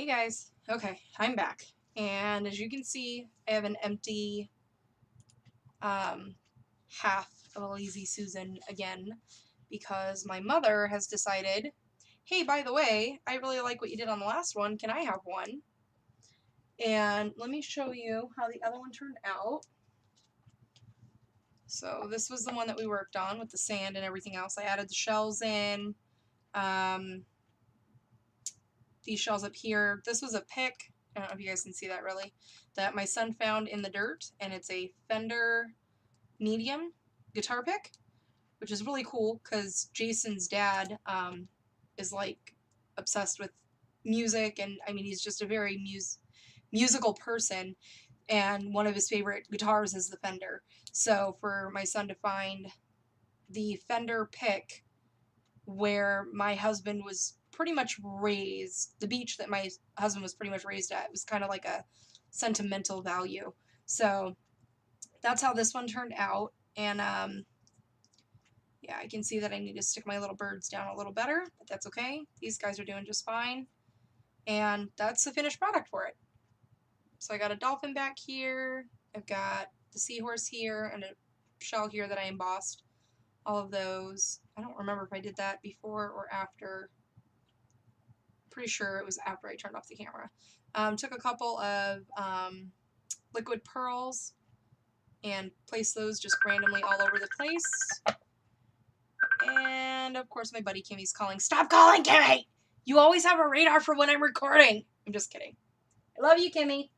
Hey guys, okay, I'm back. And as you can see, I have an empty half of a Lazy Susan again because my mother has decided, hey, by the way, I really like what you did on the last one. Can I have one? And let me show you how the other one turned out. So this was the one that we worked on with the sand and everything else. I added the shells in. These shells up here. This was a pick. I don't know if you guys can see that really. That my son found in the dirt, and it's a Fender medium guitar pick, which is really cool because Jason's dad is like obsessed with music, and I mean he's just a very musical person, and one of his favorite guitars is the Fender. So for my son to find the Fender pick where my husband was pretty much raised, the beach that my husband was pretty much raised at, was kind of like a sentimental value. So that's how this one turned out. And yeah, I can see that I need to stick my little birds down a little better, but that's okay. These guys are doing just fine. And that's the finished product for it. So I got a dolphin back here. I've got the seahorse here and a shell here that I embossed. All of those. I don't remember if I did that before or after. Pretty sure it was after I turned off the camera. Took a couple of liquid pearls and placed those just randomly all over the place. And of course my buddy Kimmy's calling. Stop calling, Kimmy! You always have a radar for when I'm recording. I'm just kidding. I love you, Kimmy.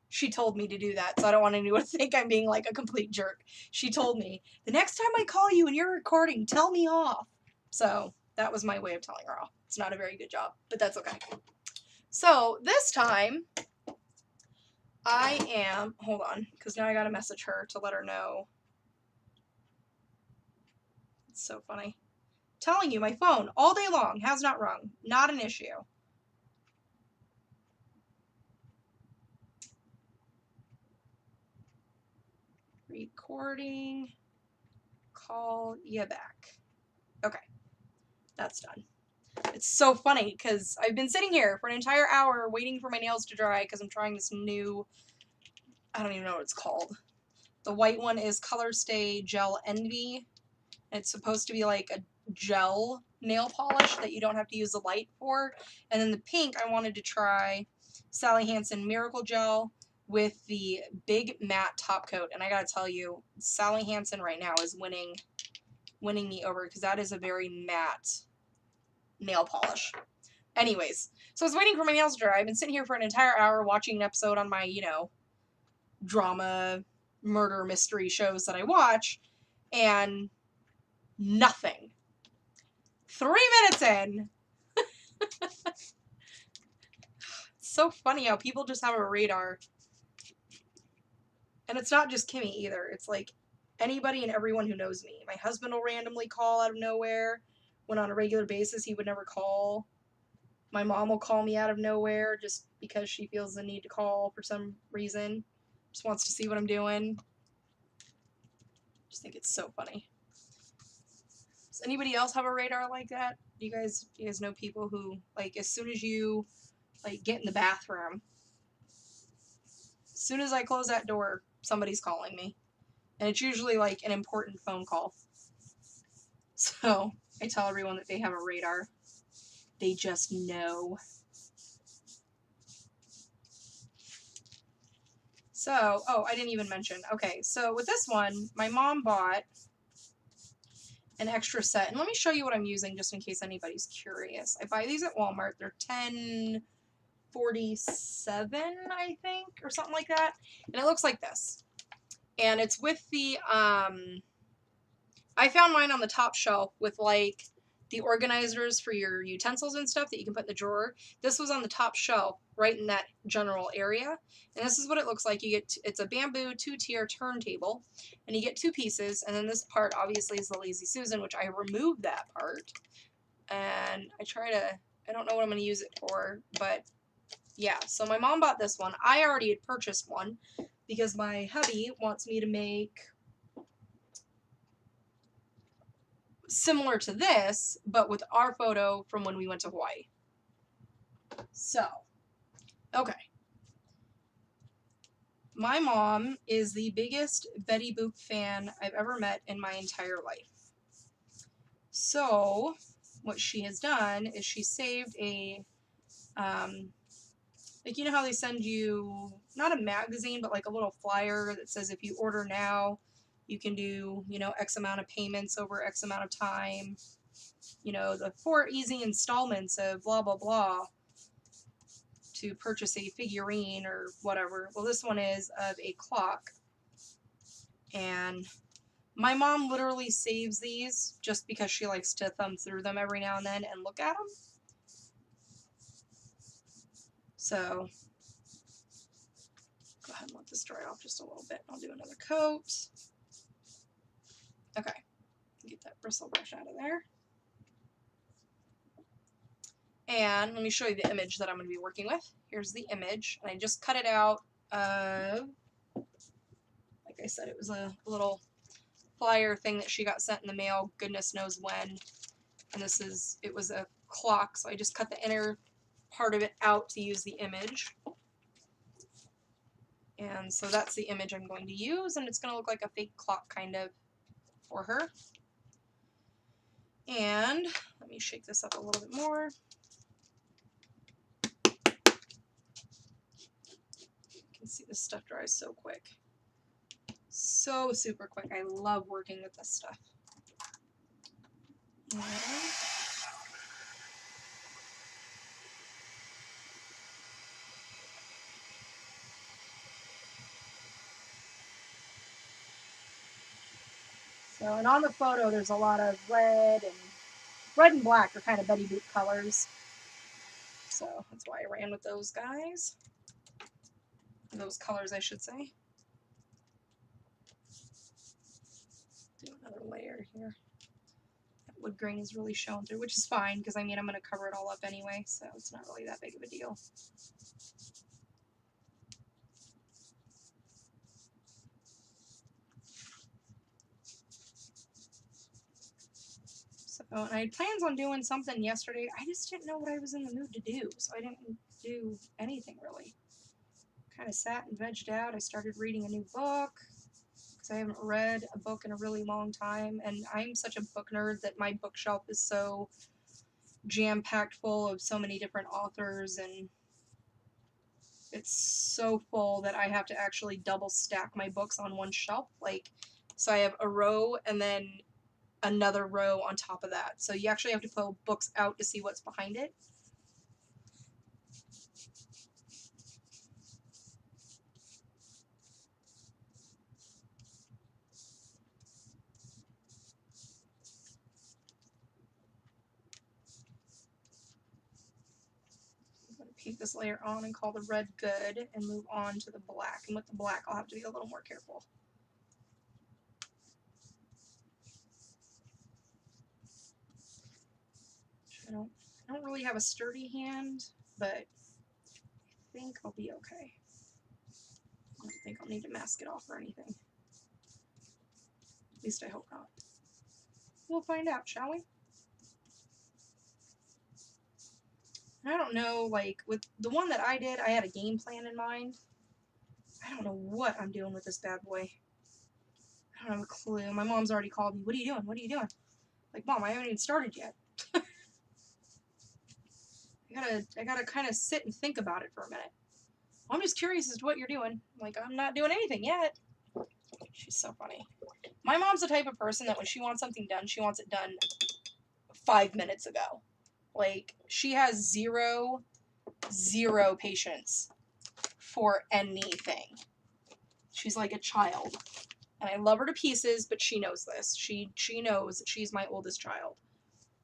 She told me to do that, so I don't want anyone to think I'm being like a complete jerk. She told me, the next time I call you and you're recording, tell me off. So that was my way of telling her off. It's not a very good job, but that's okay. So this time, I am, hold on, because now I gotta message her to let her know. It's so funny. Telling you, my phone, all day long, has not rung. Not an issue. Recording. Call you back. Okay. That's done. It's so funny because I've been sitting here for an entire hour waiting for my nails to dry because I'm trying this new, I don't even know what it's called. The white one is Color Stay Gel Envy. It's supposed to be like a gel nail polish that you don't have to use the light for. And then the pink, I wanted to try Sally Hansen Miracle Gel with the big matte top coat. And I gotta tell you, Sally Hansen right now is winning me over because that is a very matte nail polish. Anyways, so I was waiting for my nails to dry. I've been sitting here for an entire hour watching an episode on my, drama, murder, mystery shows that I watch, and nothing. 3 minutes in. It's so funny how people just have a radar. And it's not just Kimmy either. It's like anybody and everyone who knows me. My husband will randomly call out of nowhere when on a regular basis he would never call. My mom will call me out of nowhere just because she feels the need to call for some reason. Just wants to see what I'm doing. Just think it's so funny. Does anybody else have a radar like that? Do you guys know people who, like, as soon as you, like, get in the bathroom, as soon as I close that door, somebody's calling me. And it's usually, like, an important phone call. So I tell everyone that they have a radar. They just know. So, oh, I didn't even mention. Okay, so with this one, my mom bought an extra set. And let me show you what I'm using just in case anybody's curious. I buy these at Walmart. They're $10.47, I think, or something like that. And it looks like this. And it's with the, I found mine on the top shelf with, like, the organizers for your utensils and stuff that you can put in the drawer. This was on the top shelf right in that general area. And this is what it looks like. You get, it's a bamboo 2-tier turntable, and you get 2 pieces. And then this part obviously is the Lazy Susan, which I removed that part. And I don't know what I'm going to use it for, but yeah. So my mom bought this one. I already had purchased one because my hubby wants me to make similar to this, but with our photo from when we went to Hawaii. So Okay. My mom is the biggest Betty Boop fan I've ever met in my entire life. So, what she has done is she saved a, like, you know how they send you, not a magazine, but like a little flyer that says if you order now, you can do, you know, X amount of payments over X amount of time, you know, the 4 easy installments of blah, blah, blah to purchase a figurine or whatever. Well, this one is of a clock. And my mom literally saves these just because she likes to thumb through them every now and then and look at them. So, go ahead and let this dry off just a little bit. I'll do another coat. Okay, get that bristle brush out of there. And let me show you the image that I'm going to be working with. Here's the image, and I just cut it out of, like I said, it was a little flyer thing that she got sent in the mail, goodness knows when. And this is, it was a clock, so I just cut the inner part of it out to use the image. And so that's the image I'm going to use, and it's going to look like a fake clock kind of for her. And let me shake this up a little bit more. You can see this stuff dries so quick. So super quick. I love working with this stuff. And so, and on the photo, there's a lot of red and black are kind of Betty Boop colors. So that's why I ran with those guys. Those colors, I should say. Do another layer here. That wood grain is really showing through, which is fine because I mean I'm going to cover it all up anyway, so it's not really that big of a deal. So, and I had plans on doing something yesterday. I just didn't know what I was in the mood to do, so I didn't do anything really. Kind of sat and vegged out. I started reading a new book because I haven't read a book in a really long time, and I'm such a book nerd that my bookshelf is so jam-packed full of so many different authors, and it's so full that I have to actually double stack my books on one shelf. Like, so I have a row and then another row on top of that. So you actually have to pull books out to see what's behind it. I'm going to paint this layer on and call the red good and move on to the black. And with the black, I'll have to be a little more careful. I don't really have a sturdy hand, but I think I'll be okay. I don't think I'll need to mask it off or anything. At least I hope not. We'll find out, shall we? I don't know, like, with the one that I did, I had a game plan in mind. I don't know what I'm doing with this bad boy. I don't have a clue. My mom's already called me. What are you doing? What are you doing? Like, Mom, I haven't even started yet. I gotta kind of sit and think about it for a minute. Well, I'm just curious as to what you're doing. Like, I'm not doing anything yet. She's so funny. My mom's the type of person that when she wants something done, she wants it done 5 minutes ago. Like, she has zero patience for anything. She's like a child. And I love her to pieces, but she knows this. She knows that she's my oldest child.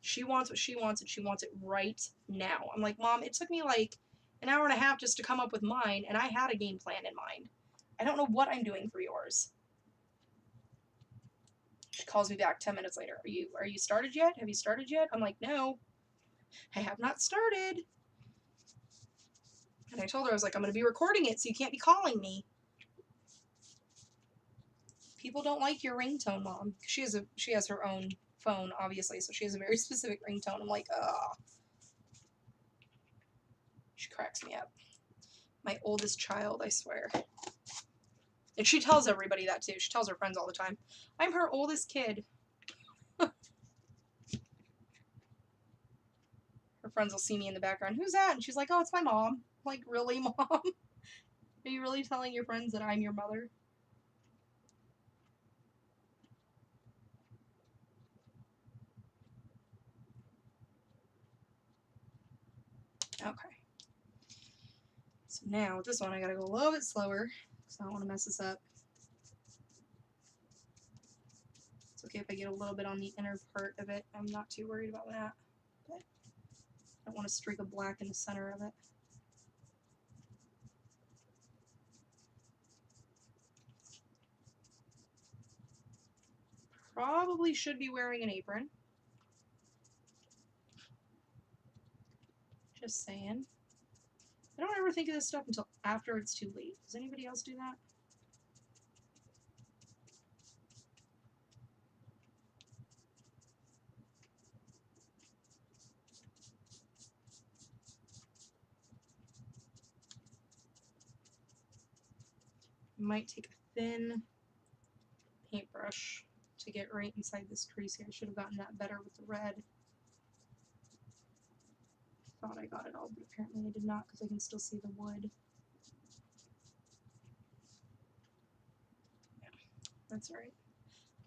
She wants what she wants, and she wants it right now. I'm like, Mom, it took me like an hour and a half just to come up with mine, and I had a game plan in mind. I don't know what I'm doing for yours. She calls me back 10 minutes later. Are you started yet? Have you started yet? I'm like, no, I have not started. And I told her, I was like, I'm going to be recording it, so you can't be calling me. People don't like your ringtone, Mom. She has her own phone, obviously, so she has a very specific ringtone. I'm like, ugh. She cracks me up. My oldest child, I swear. And she tells everybody that too. She tells her friends all the time. I'm her oldest kid. Her friends will see me in the background. Who's that? And she's like, oh, it's my mom. I'm like, really, Mom? Are you really telling your friends that I'm your mother? Okay. So now, with this one, I gotta go a little bit slower because I don't want to mess this up. It's okay if I get a little bit on the inner part of it. I'm not too worried about that. But I don't want a streak of black in the center of it. Probably should be wearing an apron. Just saying. I don't ever think of this stuff until after it's too late. Does anybody else do that? I might take a thin paintbrush to get right inside this crease here. I should have gotten that better with the red. Thought I got it all, but apparently I did not because I can still see the wood. Yeah, that's alright.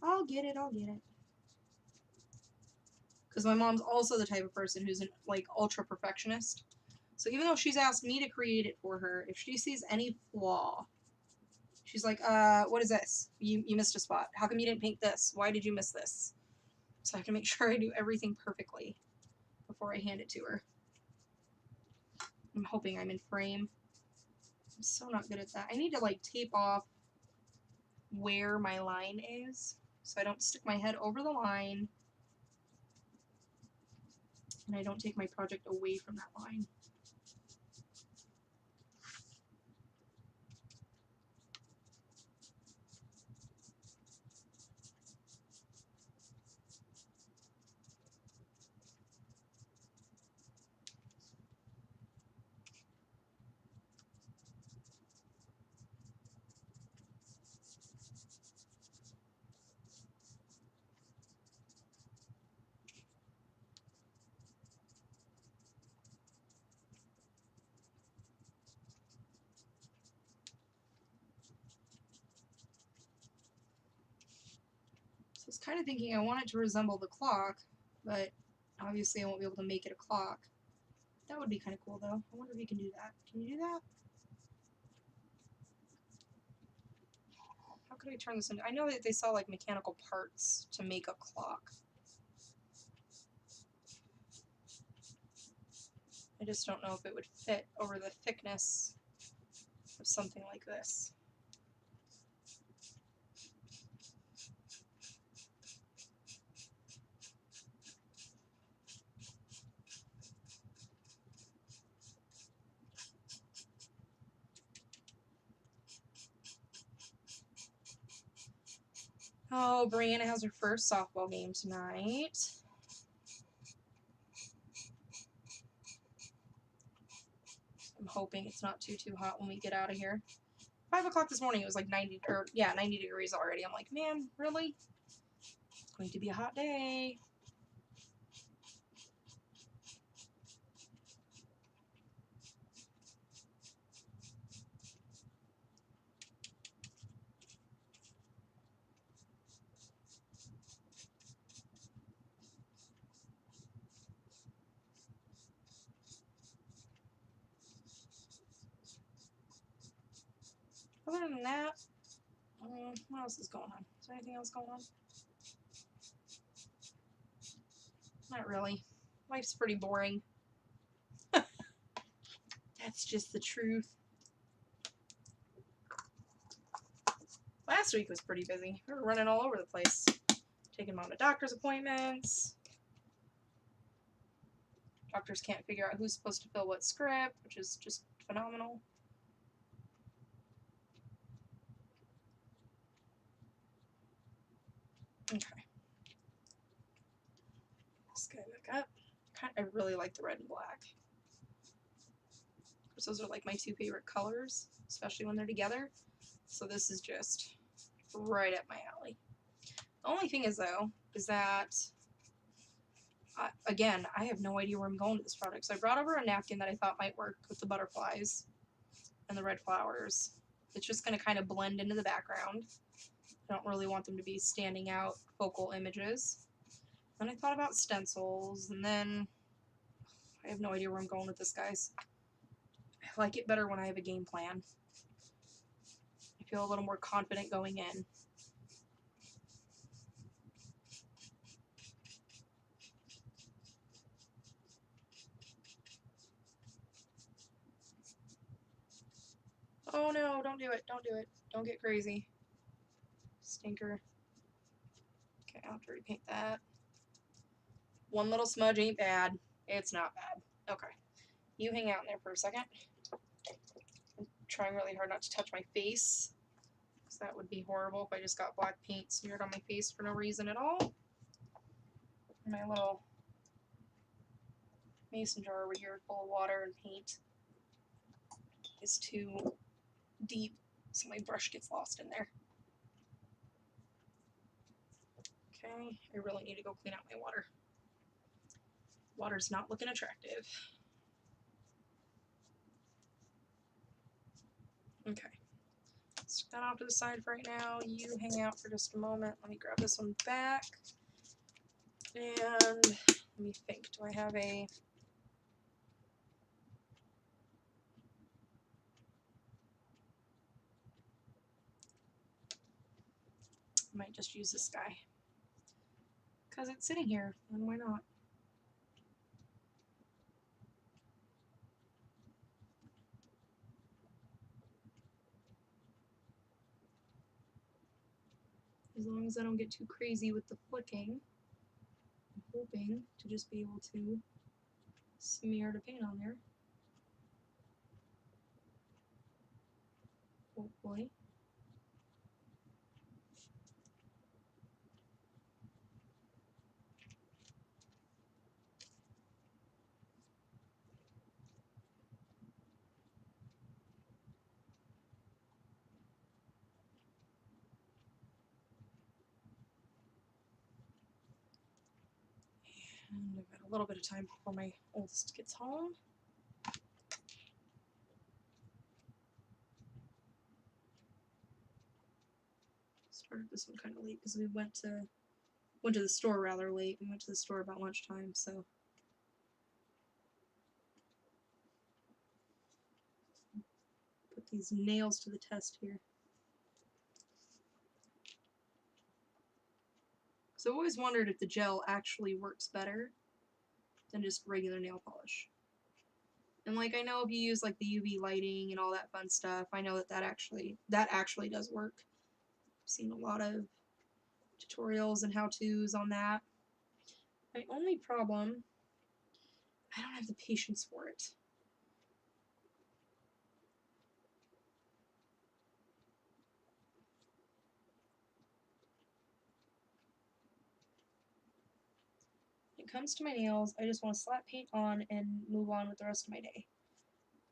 I'll get it, I'll get it. Because my mom's also the type of person who's an like ultra perfectionist. So even though she's asked me to create it for her, if she sees any flaw, she's like, what is this? You missed a spot. How come you didn't paint this? Why did you miss this? So I have to make sure I do everything perfectly before I hand it to her. I'm hoping I'm in frame. I'm so not good at that. I need to like tape off where my line is so I don't stick my head over the line and I don't take my project away from that line. So I was kind of thinking I want it to resemble the clock, but obviously I won't be able to make it a clock. That would be kind of cool though. I wonder if you can do that. Can you do that? How could I turn this into? I know that they sell like mechanical parts to make a clock. I just don't know if it would fit over the thickness of something like this. Oh, Brianna has her first softball game tonight. I'm hoping it's not too hot when we get out of here. 5 o'clock this morning, it was like 90 degrees already. I'm like, man, really? It's going to be a hot day. Other than that, what else is going on? Is there anything else going on? Not really. Life's pretty boring. That's just the truth. Last week was pretty busy. We were running all over the place. Taking Mom to doctor's appointments. Doctors can't figure out who's supposed to fill what script, which is just phenomenal. Okay. This guy back up. I really like the red and black. course, those are like my two favorite colors, especially when they're together. So this is just right up my alley. The only thing is, though, is that, again, I have no idea where I'm going with this product. So I brought over a napkin that I thought might work with the butterflies and the red flowers. It's just going to kind of blend into the background. I don't really want them to be standing out focal images. Then I thought about stencils, and then I have no idea where I'm going with this, guys. I like it better when I have a game plan. I feel a little more confident going in. Oh no, don't do it, don't do it. Don't get crazy. Stinker. Okay, I'll have to repaint that. One little smudge ain't bad. It's not bad. Okay. You hang out in there for a second. I'm trying really hard not to touch my face, because that would be horrible if I just got black paint smeared on my face for no reason at all. My little mason jar over here full of water and paint is too deep, so my brush gets lost in there. Okay, I really need to go clean out my water. Water's not looking attractive. Okay, stick that off to the side for right now. You hang out for just a moment. Let me grab this one back. And let me think, do I have a... I might just use this guy, because it's sitting here, and why not? As long as I don't get too crazy with the flicking, I'm hoping to just be able to smear the paint on there. Hopefully. And I've got a little bit of time before my oldest gets home. Started this one kind of late because we went to the store rather late. We went to the store about lunchtime, so put these nails to the test here. So I've always wondered if the gel actually works better than just regular nail polish. And like, I know if you use like the UV lighting and all that fun stuff, I know that actually does work. I've seen a lot of tutorials and how-tos on that. My only problem, I don't have the patience for it. When it comes to my nails, I just want to slap paint on and move on with the rest of my day.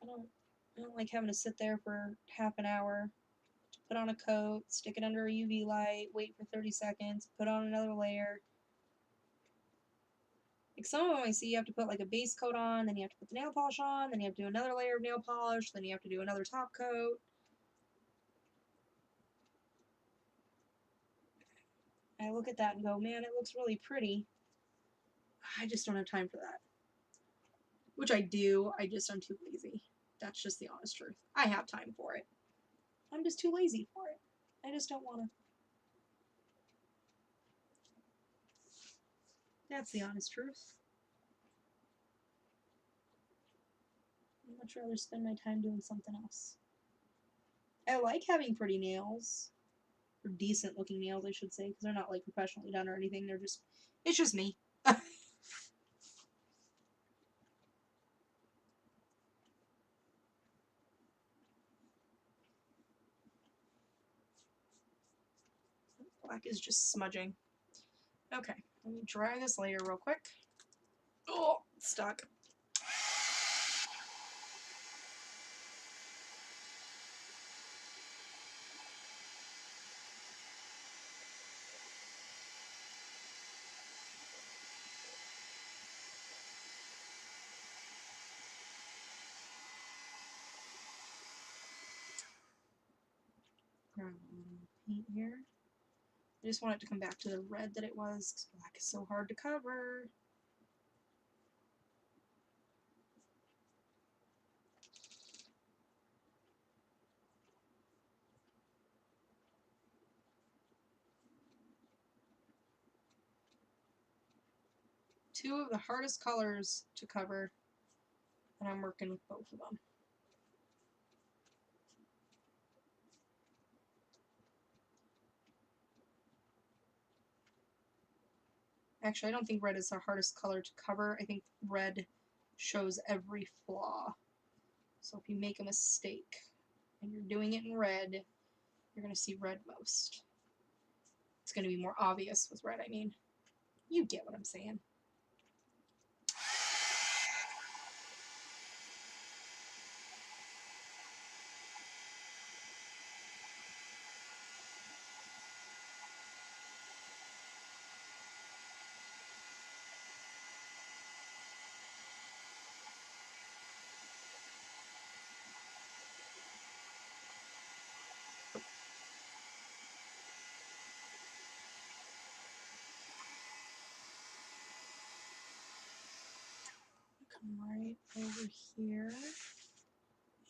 I don't like having to sit there for half an hour, put on a coat, stick it under a UV light, wait for 30 seconds, put on another layer. Like some of them I see you have to put like a base coat on, then you have to put the nail polish on, then you have to do another layer of nail polish, then you have to do another top coat. I look at that and go, man, it looks really pretty. I just don't have time for that. Which I do, I'm too lazy. That's just the honest truth. I have time for it. I'm just too lazy for it. I just don't want to. That's the honest truth. I'd much rather spend my time doing something else. I like having pretty nails. Or decent looking nails, I should say, because they're not like professionally done or anything. They're just, it's just me. Black is just smudging. Okay, let me dry this layer real quick. Oh, it's stuck. brown paint here. I just want it to come back to the red that it was, because black is so hard to cover. Two of the hardest colors to cover, and I'm working with both of them. Actually, I don't think red is the hardest color to cover. I think red shows every flaw. So if you make a mistake and you're doing it in red, you're going to see red most. It's going to be more obvious with red, I mean. You get what I'm saying. Come right over here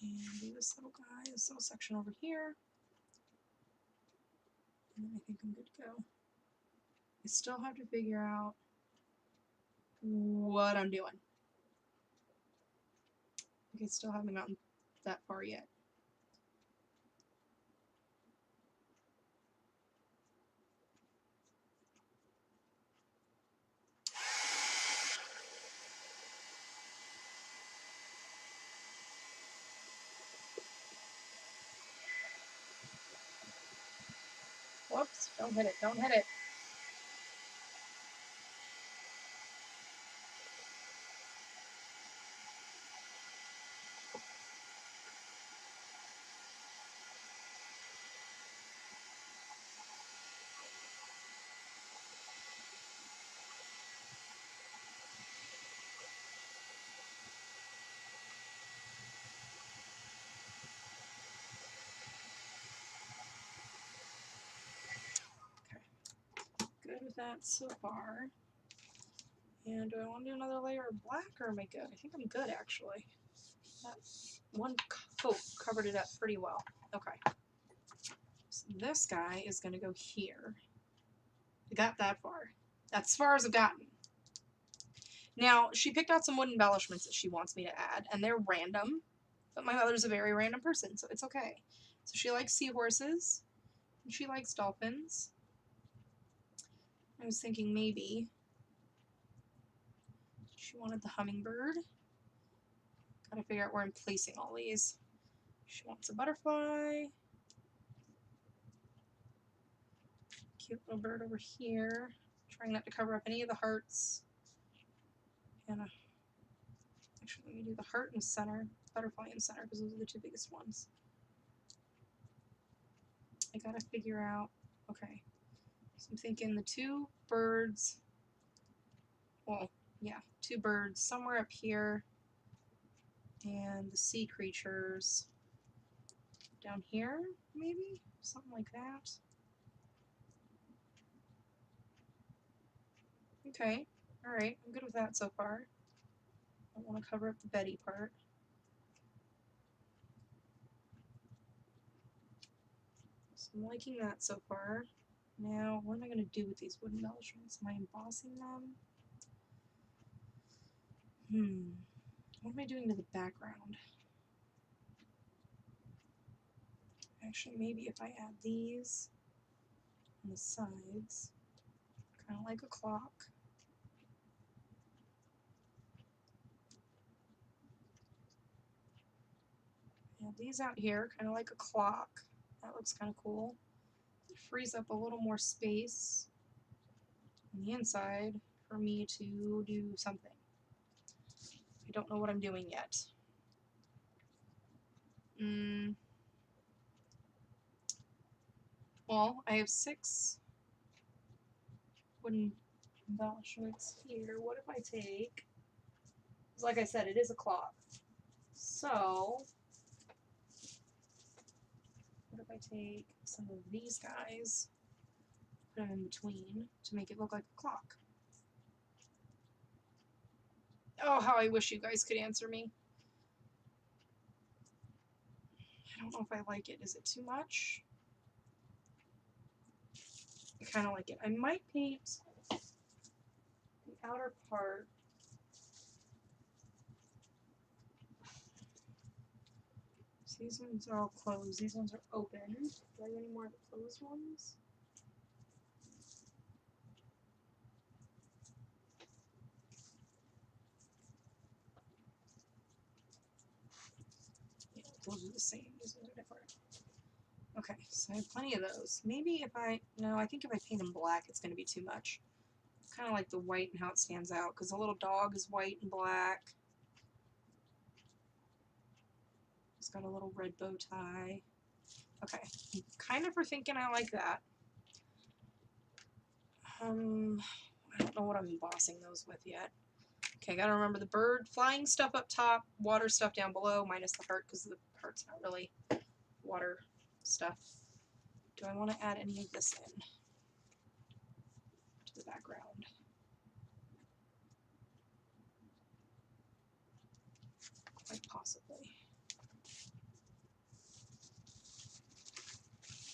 and do this little guy, this little section over here. And then I think I'm good to go. I still have to figure out what I'm doing. I still haven't gotten that far yet. Whoops, don't hit it, don't hit it. Good with that so far. And do I want to do another layer of black, or am I good? I think I'm good, actually. That one coat covered it up pretty well. Okay. So this guy is going to go here. I got that far. That's as far as I've gotten. Now, she picked out some wood embellishments that she wants me to add, and they're random, but my mother's a very random person, so it's okay. So she likes seahorses, and she likes dolphins. I was thinking maybe she wanted the hummingbird. Gotta figure out where I'm placing all these. She wants a butterfly. Cute little bird over here. Trying not to cover up any of the hearts. And actually, let me do the heart in the center, butterfly in the center, because those are the two biggest ones. I gotta figure out, okay. So I'm thinking the two birds, well, yeah, two birds somewhere up here, and the sea creatures down here, maybe? Something like that. Okay, alright, I'm good with that so far. I want to cover up the Betty part. So I'm liking that so far. Now, what am I going to do with these wood embellishments? Am I embossing them? What am I doing to the background? Actually, maybe if I add these on the sides, kind of like a clock. Add these out here, kind of like a clock. That looks kind of cool. It frees up a little more space on the inside for me to do something. I don't know what I'm doing yet. Well, I have 6 wooden embellishments here. What if I take, like I said, it is a clock. So, what if if I take some of these guys, put them in between to make it look like a clock. Oh, how I wish you guys could answer me. I don't know if I like it. Is it too much? I kind of like it. I might paint the outer part. So these ones are all closed. These ones are open. Do I have any more of the closed ones? Yeah, those are the same. These ones are different. Okay, so I have plenty of those. Maybe if I, no, I think if I paint them black, it's going to be too much. Kind of like the white and how it stands out, because the little dog is white and black. It's got a little red bow tie. Okay, I'm kind of for thinking I like that. I don't know what I'm embossing those with yet. Okay, gotta remember the bird flying stuff up top, water stuff down below, minus the heart, because the heart's not really water stuff. Do I want to add any of this in to the background? Quite possibly.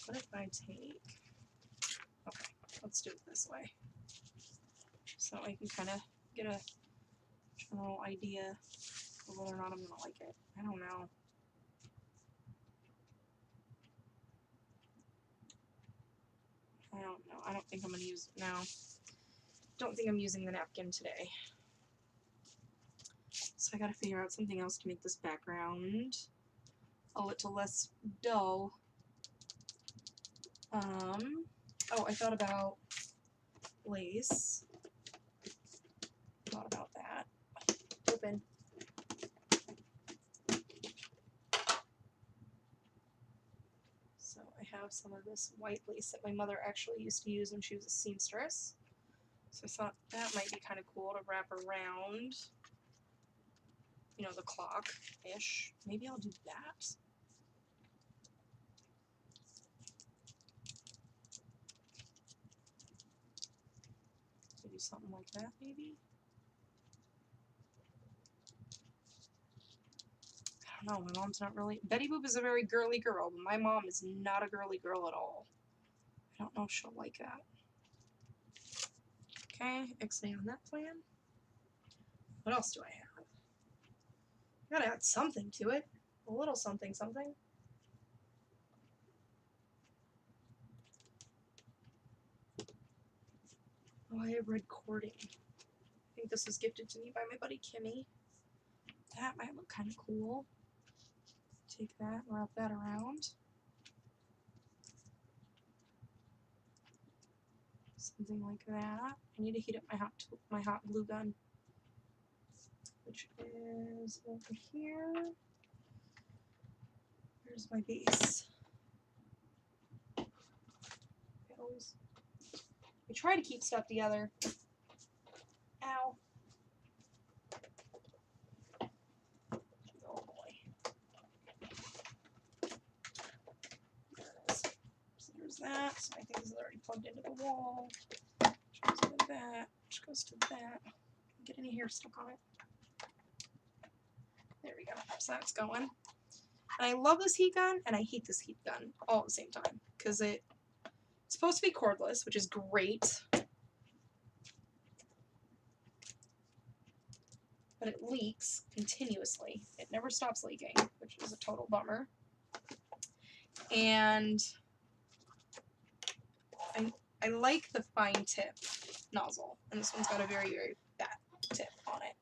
What if I take, okay, let's do it this way. So I can kind of get a general idea of whether or not I'm going to like it. I don't know. I don't know. I don't think I'm going to use, no. Don't think I'm using the napkin today. So I got to figure out something else to make this background a little less dull. Oh, I thought about lace. Thought about that. Open. So I have some of this white lace that my mother actually used to use when she was a seamstress. So I thought that might be kind of cool to wrap around, you know, the clock-ish. Maybe I'll do that. Do something like that, maybe? I don't know, my mom's not really... Betty Boop is a very girly girl, but my mom is not a girly girl at all. I don't know if she'll like that. Okay, X-nay on that plan. What else do I have? I gotta add something to it. A little something something. Oh, I have red cording. I think this was gifted to me by my buddy Kimmy. That might look kind of cool. Take that, wrap that around. Something like that. I need to heat up my hot glue gun, which is over here. Here's my base. I try to keep stuff together. Ow. Oh boy. There it is. So there's that. So I think this is already plugged into the wall. Which goes to that. Which goes to that. Get any hair stuck on it. There we go. So that's going. And I love this heat gun, and I hate this heat gun all at the same time. Because it's supposed to be cordless, which is great. But it leaks continuously. It never stops leaking, which is a total bummer. And I like the fine tip nozzle, and this one's got a very, very fat tip on it,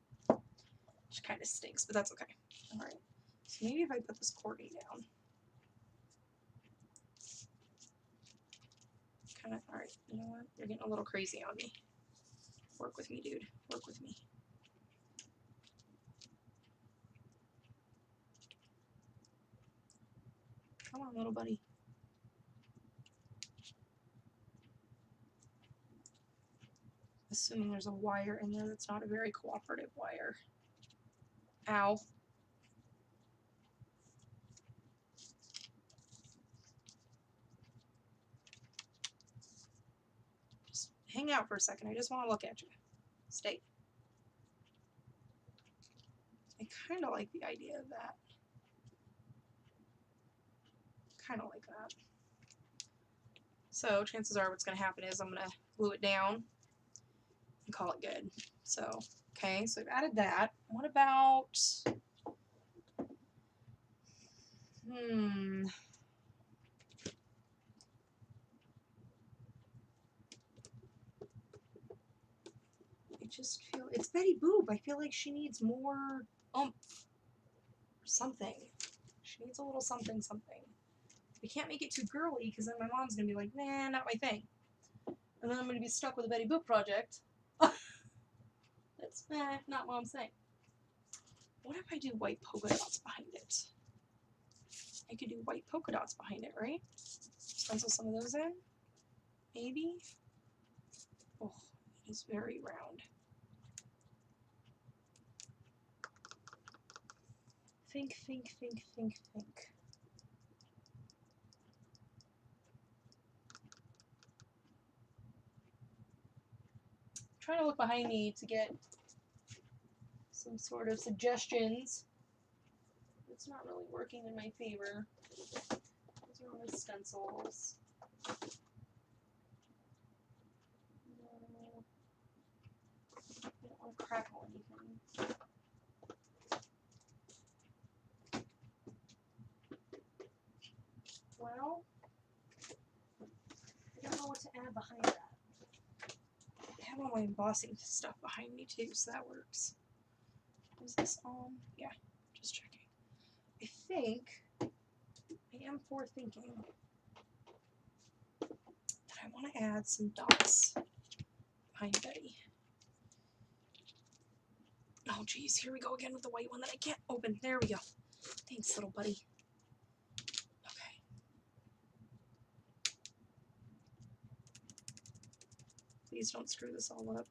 which kind of stinks, but that's okay. All right, so maybe if I put this cording down, kind of, all right, you know what, you're getting a little crazy on me. Work with me, dude, work with me. Come on, little buddy. Assuming there's a wire in there that's not a very cooperative wire. Ow. hang out for a second. I just want to look at you. Stay. I kind of like the idea of that. Kind of like that. So chances are what's going to happen is I'm going to glue it down and call it good. So, okay, so I've added that. What about, I just feel, it's Betty Boop. I feel like she needs more oomph or something. She needs a little something, something. We can't make it too girly because then my mom's going to be like, nah, not my thing. And then I'm going to be stuck with a Betty Boop project. That's not Mom's thing. What if I do white polka dots behind it? I could do white polka dots behind it, right? Stencil some of those in. Maybe. Oh, it is very round. Think, think, think, think, think. I'm trying to look behind me to get some sort of suggestions. It's not really working in my favor. Those are all my stencils. No. I don't want to crackle anything. Well, I don't know what to add behind that. I have all my embossing stuff behind me too, so that works. Is this on? Yeah, just checking. I think I am forethinking that I want to add some dots behind Betty. Oh geez, here we go again with the white one that I can't open. There we go. Thanks, little buddy. Okay. Please don't screw this all up.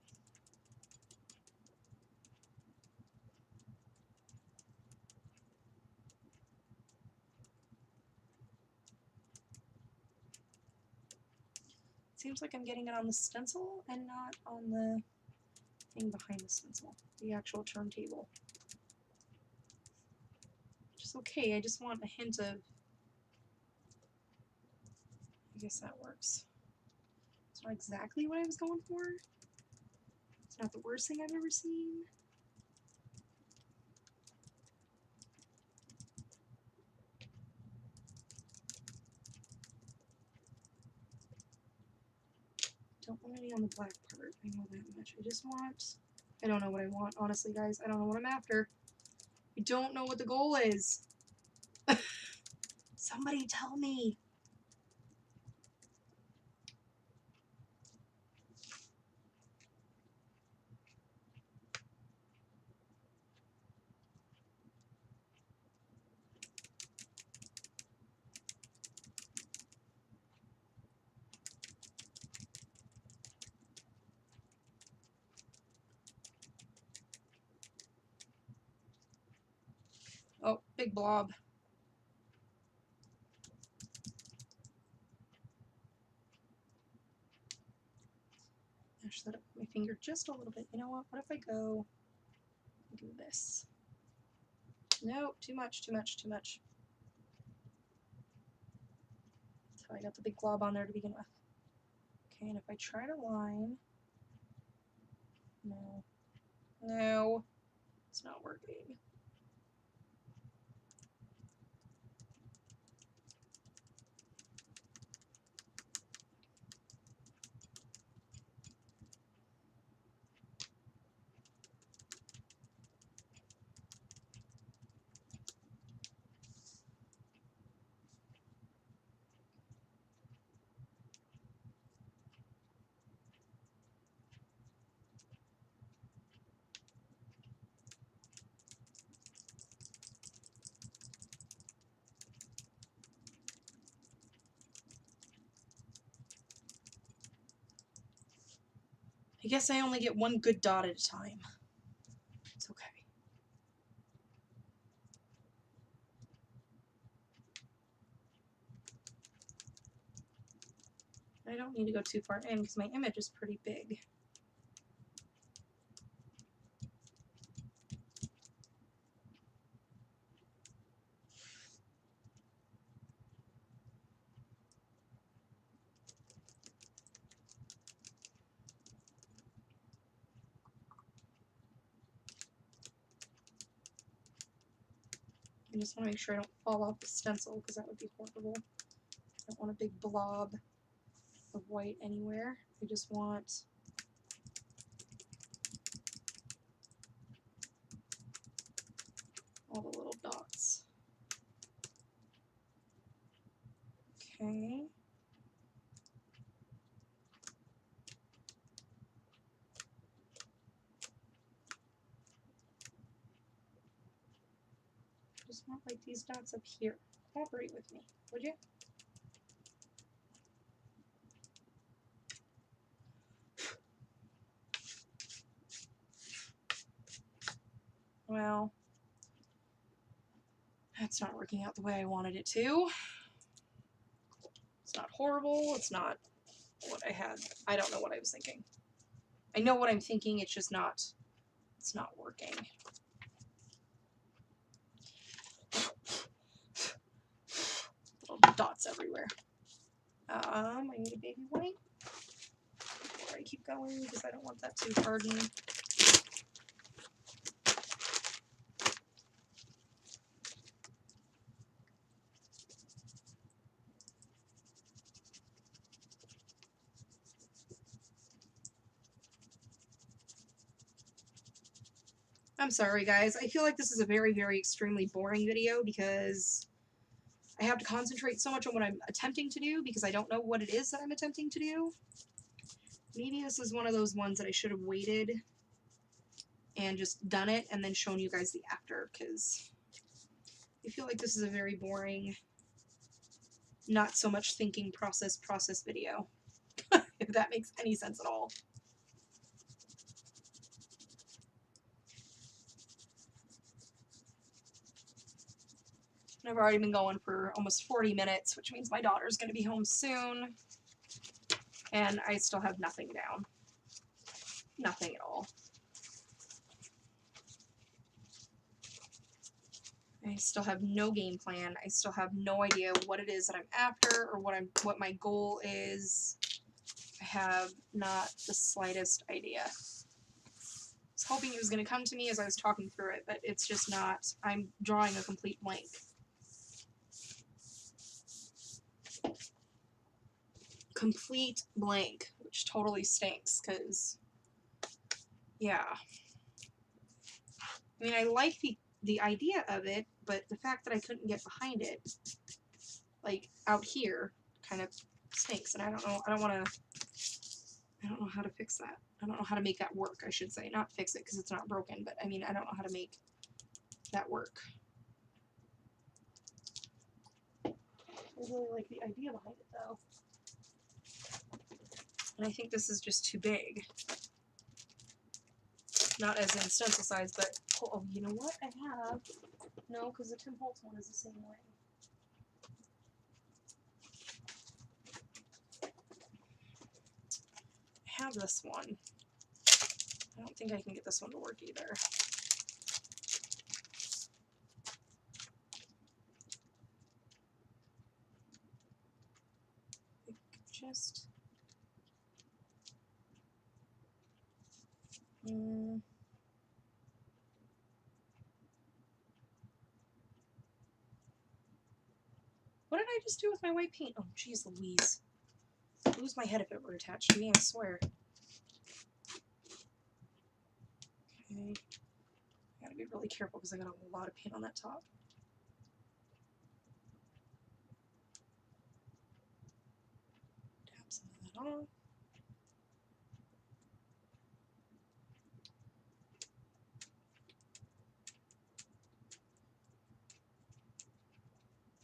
Seems like I'm getting it on the stencil and not on the thing behind the stencil, the actual turntable. Which is okay, I just want a hint of, I guess that works. It's not exactly what I was going for. It's not the worst thing I've ever seen. Don't want any on the black part, I know that much. I just want, I don't know what I want, honestly guys. I don't know what I'm after. I don't know what the goal is. Somebody tell me. Oh, big blob. Actually, let it put my finger just a little bit. You know what if I go do this? No, too much, too much, too much. So I got the big glob on there to begin with. Okay, and if I try to line, no, no, it's not working. I guess I only get one good dot at a time. It's okay. I don't need to go too far in because my image is pretty big. I just want to make sure I don't fall off the stencil because that would be horrible. I don't want a big blob of white anywhere. I just want all the little dots. Okay. Just want like these dots up here. Cooperate with me, would you? Well, that's not working out the way I wanted it to. It's not horrible. It's not what I had. I don't know what I was thinking. I know what I'm thinking. It's just not, it's not working. Little dots everywhere. I need a baby white before I keep going because I don't want that to harden. I'm sorry, guys. I feel like this is a very, very extremely boring video because I have to concentrate so much on what I'm attempting to do because I don't know what it is that I'm attempting to do. Maybe this is one of those ones that I should have waited and just done it and then shown you guys the after because I feel like this is a very boring, not so much thinking process video, if that makes any sense at all. I've already been going for almost 40 minutes, which means my daughter's going to be home soon. And I still have nothing down. Nothing at all. I still have no game plan. I still have no idea what it is that I'm after or what my goal is. I have not the slightest idea. I was hoping it was going to come to me as I was talking through it, but it's just not. I'm drawing a complete blank. Complete blank, which totally stinks, because, yeah. I mean, I like the idea of it, but the fact that I couldn't get behind it, like, out here, kind of stinks, and I don't know how to fix that. I don't know how to make that work, I should say. Not fix it, because it's not broken, but, I mean, I don't know how to make that work. I really like the idea behind it, though. And I think this is just too big. Not as in stencil size, but, oh, you know what I have? No, because the Tim Holtz one is the same way. I have this one. I don't think I can get this one to work either. Just... What did I just do with my white paint? Oh, jeez Louise. I'd lose my head if it were attached to me, I swear. Okay. I gotta be really careful because I got a lot of paint on that top. Tap some of that off.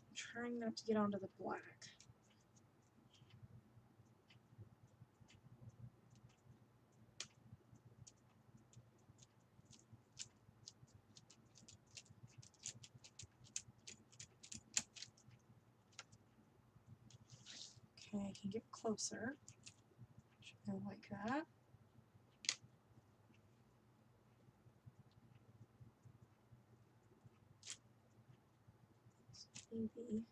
I'm trying not to get onto the black. Okay, I can get closer. Should go like that. Maybe,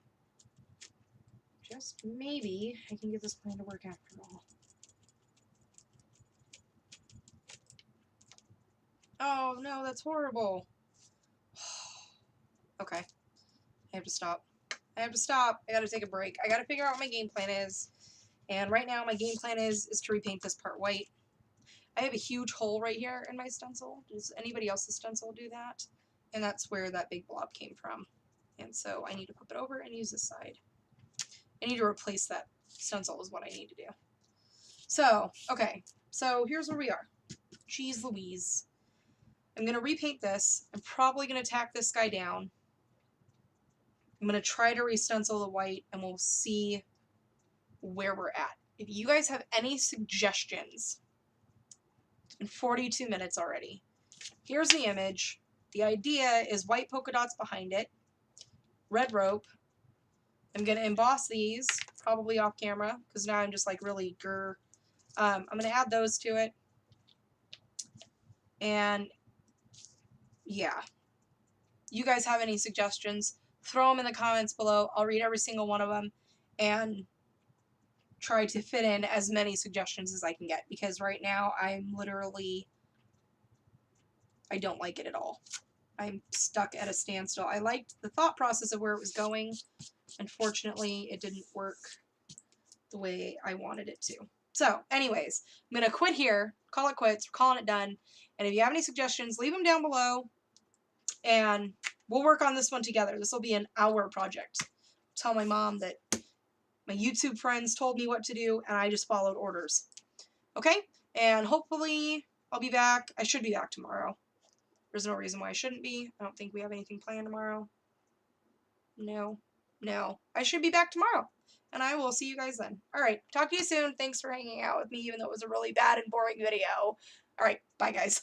just maybe, I can get this plan to work after all. Oh no, that's horrible. Okay, I have to stop. I have to stop. I gotta take a break. I gotta figure out what my game plan is. And right now my game plan is to repaint this part white. I have a huge hole right here in my stencil. Does anybody else's stencil do that? And that's where that big blob came from. And so I need to flip it over and use this side. I need to replace that stencil is what I need to do. So, okay. So here's where we are. Jeez Louise. I'm going to repaint this. I'm probably going to tack this guy down. I'm going to try to re-stencil the white and we'll see where we're at. If you guys have any suggestions, in 42 minutes already. Here's the image. The idea is white polka dots behind it, red rope. I'm going to emboss these, probably off camera, because now I'm just like really grr. I'm going to add those to it. And yeah, you guys have any suggestions, throw them in the comments below. I'll read every single one of them and try to fit in as many suggestions as I can get, because right now I'm literally, I don't like it at all. I'm stuck at a standstill. I liked the thought process of where it was going. Unfortunately, it didn't work the way I wanted it to. So, anyways, I'm going to quit here, call it quits, we're calling it done. And if you have any suggestions, leave them down below, and we'll work on this one together. This will be an hour project. Tell my mom that my YouTube friends told me what to do, and I just followed orders. Okay? And hopefully I'll be back. I should be back tomorrow. There's no reason why I shouldn't be. I don't think we have anything planned tomorrow. No. I should be back tomorrow. And I will see you guys then. Alright, talk to you soon. Thanks for hanging out with me, even though it was a really bad and boring video. Alright, bye guys.